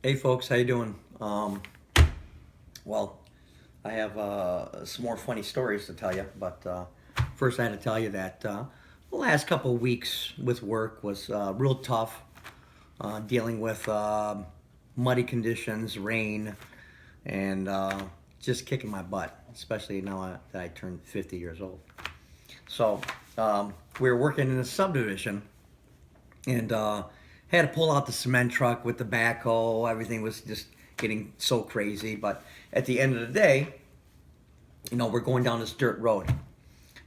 Hey folks, how you doing? Well, I have some more funny stories to tell you, but first I had to tell you that the last couple of weeks with work was real tough, dealing with muddy conditions, rain, and just kicking my butt, especially now that I turned 50 years old. So we were working in a subdivision, and had to pull out the cement truck with the backhoe. Everything was just getting so crazy. But at the end of the day, we're going down this dirt road,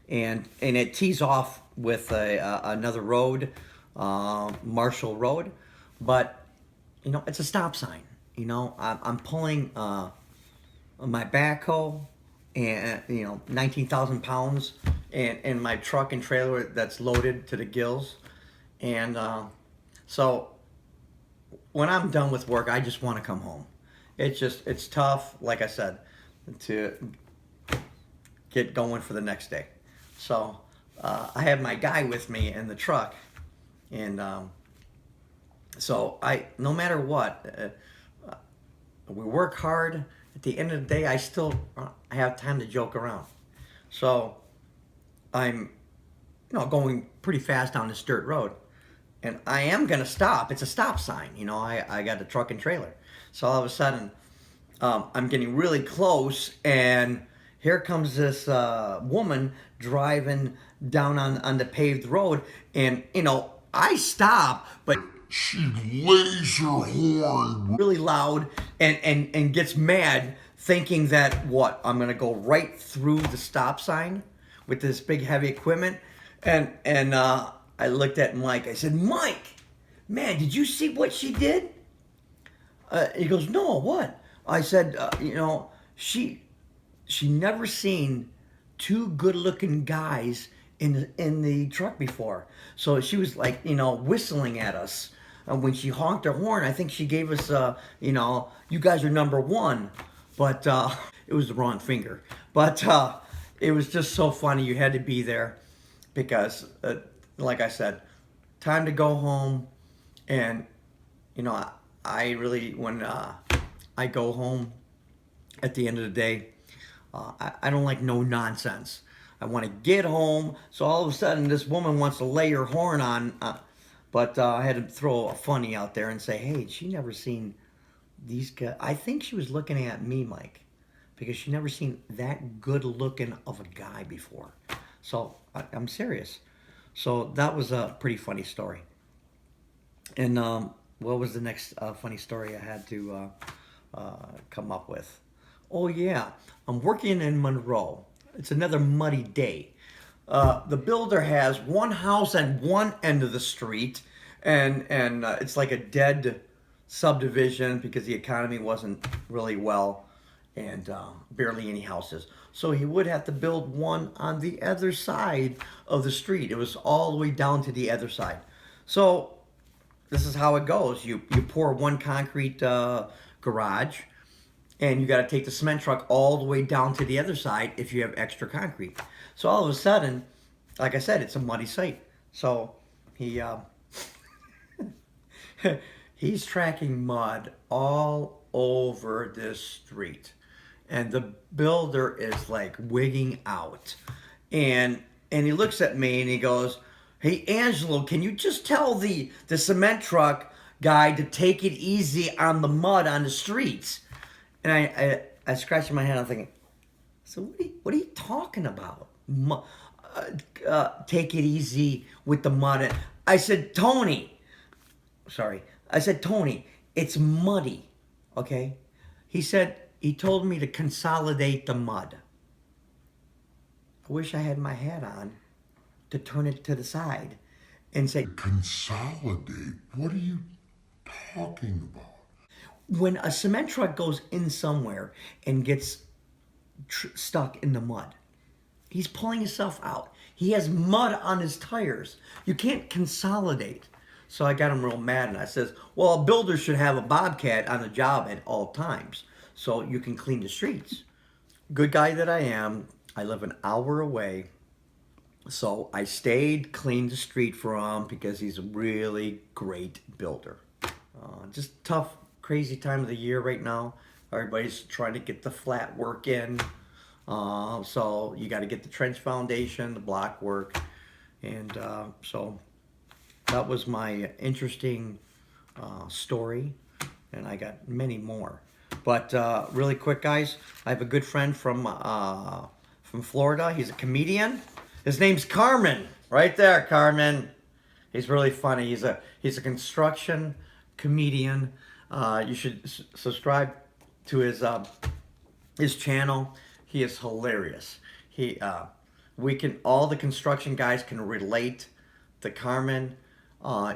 and it tees off with another road, Marshall Road, but it's a stop sign. I'm pulling my backhoe and 19,000 pounds and my truck and trailer that's loaded to the gills, and so when I'm done with work, I just want to come home. It's tough, like I said, to get going for the next day. So I have my guy with me in the truck, and so no matter what, we work hard. At the end of the day, I still have time to joke around. So I'm, going pretty fast down this dirt road, and I am gonna stop. It's a stop sign. I got a truck and trailer. So all of a sudden, I'm getting really close, and here comes this woman driving down on the paved road, and I stop, but She lays her horn. really loud and gets mad, thinking that what I'm gonna go right through the stop sign with this big heavy equipment, and I looked at Mike. I said, Mike, man, did you see what she did? He goes, no, what? I said, she never seen two good-looking guys in the truck before. So she was like, whistling at us. When she honked her horn, I think she gave us, you guys are number one. But it was the wrong finger. But it was just so funny. You had to be there because, like I said, time to go home. And I really, when I go home at the end of the day, I don't like no nonsense. I want to get home. So all of a sudden, this woman wants to lay her horn on, but I had to throw a funny out there and say, "Hey, she never seen these guys." I think she was looking at me, Mike, because she never seen that good looking of a guy before. So I'm serious. So that was a pretty funny story. And what was the next funny story I had to come up with? Oh, yeah. I'm working in Monroe. It's another muddy day. The builder has one house at one end of the street, and it's like a dead subdivision because the economy wasn't really well, and barely any houses. So he would have to build one on the other side of the street. It was all the way down to the other side. So this is how it goes. You pour one concrete garage, and you got to take the cement truck all the way down to the other side if you have extra concrete. So all of a sudden, like I said, it's a muddy site. So he he's tracking mud all over this street, and the builder is like wigging out, and he looks at me and he goes, "Hey Angelo, can you just tell the cement truck guy to take it easy on the mud on the streets?" And I scratched my head. I'm thinking, so what are you talking about? Take it easy with the mud. I said, Tony. Sorry. I said, Tony, it's muddy. Okay. He told me to consolidate the mud. I wish I had my hat on to turn it to the side and say, Consolidate? What are you talking about? when a cement truck goes in somewhere and gets stuck in the mud, he's pulling himself out. He has mud on his tires. You can't consolidate. So I got him real mad, and I says, well, a builder should have a bobcat on the job at all times so you can clean the streets. Good guy that I am, I live an hour away. So I stayed, cleaned the street for him because he's a really great builder. Just tough crazy time of the year right now. Everybody's trying to get the flat work in. So you got to get the trench foundation, the block work. And so that was my interesting story. And I got many more. But really quick, guys, I have a good friend from Florida. He's a comedian. His name's Carmen. Right there, Carmen. He's really funny. He's a construction comedian. You should subscribe to his channel. He is hilarious. All the construction guys can relate to Carmen. I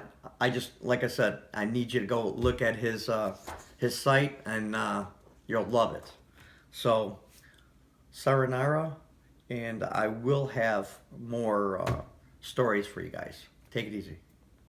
just, like I said, I need you to go look at his site, and you'll love it. So, sayonara, and I will have more stories for you guys. Take it easy.